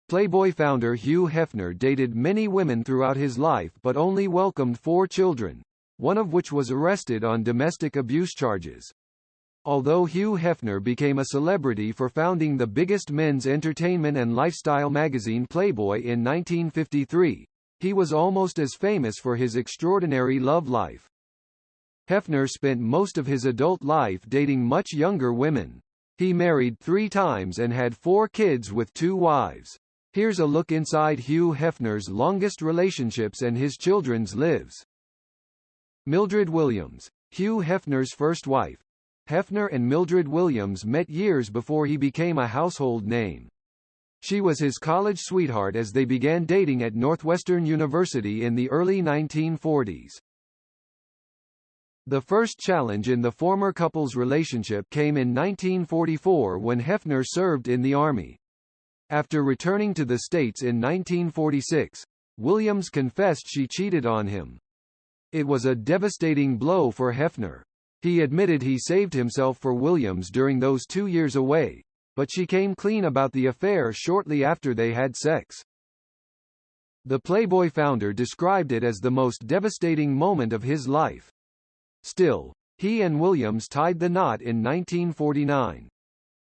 Playboy founder Hugh Hefner dated many women throughout his life but only welcomed 4 children, one of which was arrested on domestic abuse charges. Although Hugh Hefner became a celebrity for founding the biggest men's entertainment and lifestyle magazine Playboy in 1953, he was almost as famous for his extraordinary love life. Hefner spent most of his adult life dating much younger women. He married 3 times and had 4 kids with 2 wives. Here's a look inside Hugh Hefner's longest relationships and his children's lives. Mildred Williams, Hugh Hefner's first wife. Hefner and Mildred Williams met years before he became a household name. She was his college sweetheart as they began dating at Northwestern University in the early 1940s. The first challenge in the former couple's relationship came in 1944 when Hefner served in the Army. After returning to the States in 1946, Williams confessed she cheated on him. It was a devastating blow for Hefner. He admitted he saved himself for Williams during those 2 years away, but she came clean about the affair shortly after they had sex. The Playboy founder described it as the most devastating moment of his life. Still, he and Williams tied the knot in 1949.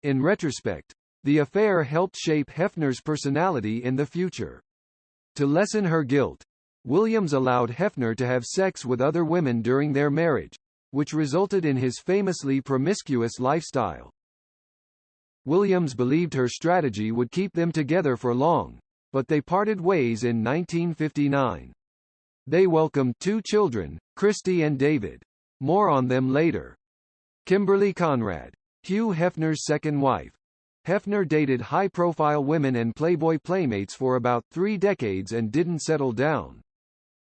In retrospect, the affair helped shape Hefner's personality in the future. To lessen her guilt, Williams allowed Hefner to have sex with other women during their marriage, which resulted in his famously promiscuous lifestyle. Williams believed her strategy would keep them together for long, but they parted ways in 1959. They welcomed 2 children, Christy and David. More on them later. Kimberly Conrad, Hugh Hefner's second wife. Hefner dated high-profile women and Playboy playmates for about 3 decades and didn't settle down.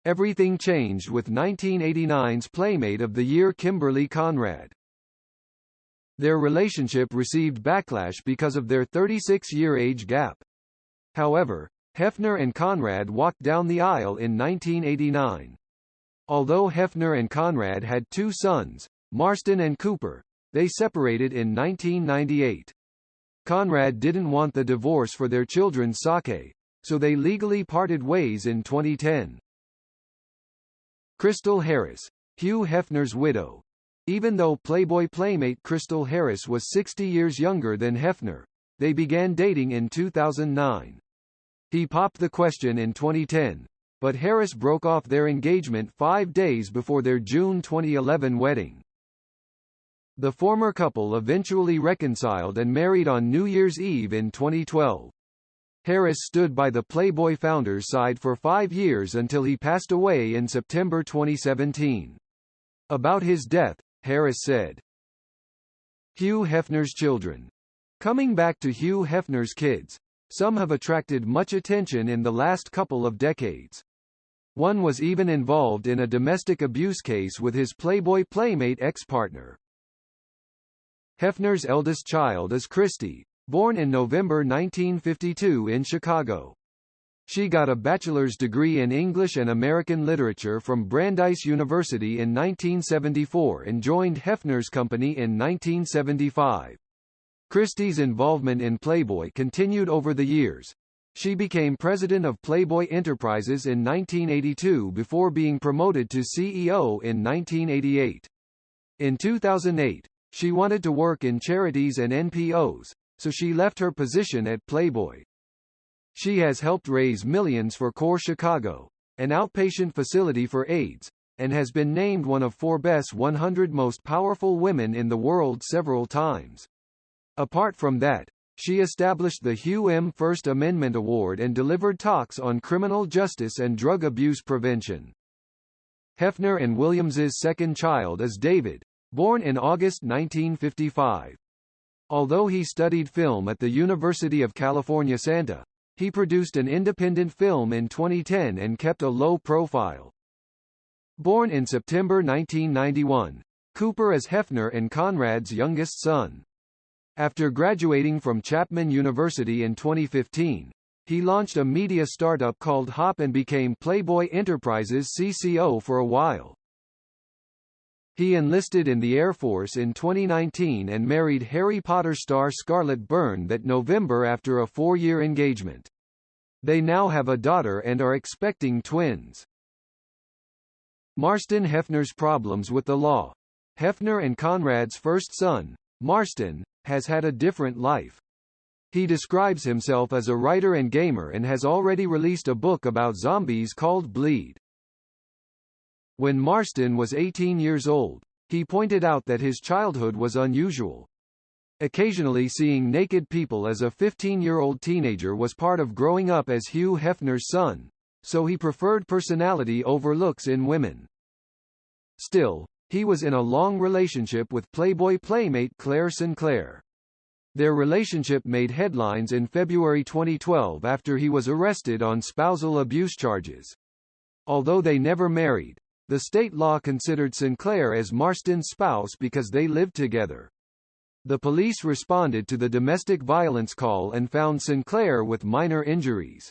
Everything changed with 1989's Playmate of the Year Kimberly Conrad. Their relationship received backlash because of their 36-year age gap. However, Hefner and Conrad walked down the aisle in 1989. Although Hefner and Conrad had 2 sons, Marston and Cooper, they separated in 1998. Conrad didn't want the divorce for their children's sake, so they legally parted ways in 2010. Crystal Harris, Hugh Hefner's widow. Even though Playboy playmate Crystal Harris was 60 years younger than Hefner, they began dating in 2009. He popped the question in 2010, but Harris broke off their engagement 5 days before their June 2011 wedding. The former couple eventually reconciled and married on New Year's Eve in 2012. Harris stood by the Playboy founder's side for 5 years until he passed away in September 2017. About his death, Harris said, Hugh Hefner's children. Coming back to Hugh Hefner's kids, some have attracted much attention in the last couple of decades. One was even involved in a domestic abuse case with his Playboy playmate ex-partner. Hefner's eldest child is Christy, born in November 1952 in Chicago. She got a bachelor's degree in English and American literature from Brandeis University in 1974 and joined Hefner's company in 1975. Christie's involvement in Playboy continued over the years. She became president of Playboy Enterprises in 1982 before being promoted to CEO in 1988. In 2008, she wanted to work in charities and NPOs, so she left her position at Playboy. She has helped raise millions for Core Chicago, an outpatient facility for AIDS, and has been named one of Forbes' 100 most powerful women in the world several times. Apart from that, she established the Hugh M. First Amendment Award and delivered talks on criminal justice and drug abuse prevention. Hefner and Williams's second child is David, born in August 1955. Although he studied film at the University of California Santa, he produced an independent film in 2010 and kept a low profile. Born in September 1991, Cooper is Hefner and Conrad's youngest son. After graduating from Chapman University in 2015, he launched a media startup called Hop and became Playboy Enterprises CCO for a while. He enlisted in the Air Force in 2019 and married Harry Potter star Scarlett Byrne that November after a 4-year engagement. They now have a daughter and are expecting twins. Marston Hefner's problems with the law. Hefner and Conrad's first son, Marston, has had a different life. He describes himself as a writer and gamer and has already released a book about zombies called Bleed. When Marston was 18 years old, he pointed out that his childhood was unusual. Occasionally seeing naked people as a 15-year-old teenager was part of growing up as Hugh Hefner's son, so he preferred personality over looks in women. Still, he was in a long relationship with Playboy playmate Claire Sinclair. Their relationship made headlines in February 2012 after he was arrested on spousal abuse charges. Although they never married, the state law considered Sinclair as Marston's spouse because they lived together. The police responded to the domestic violence call and found Sinclair with minor injuries.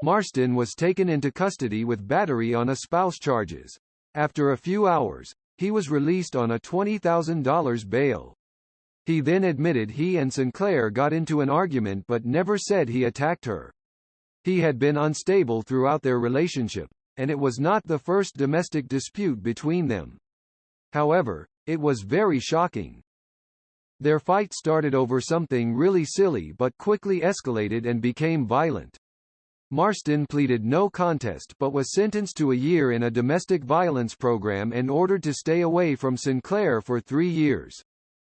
Marston was taken into custody with battery on a spouse charges. After a few hours, he was released on a $20,000 bail. He then admitted he and Sinclair got into an argument but never said he attacked her. He had been unstable throughout their relationship, and it was not the first domestic dispute between them. However, it was very shocking. Their fight started over something really silly but quickly escalated and became violent. Marston pleaded no contest but was sentenced to a year in a domestic violence program and ordered to stay away from Sinclair for 3 years.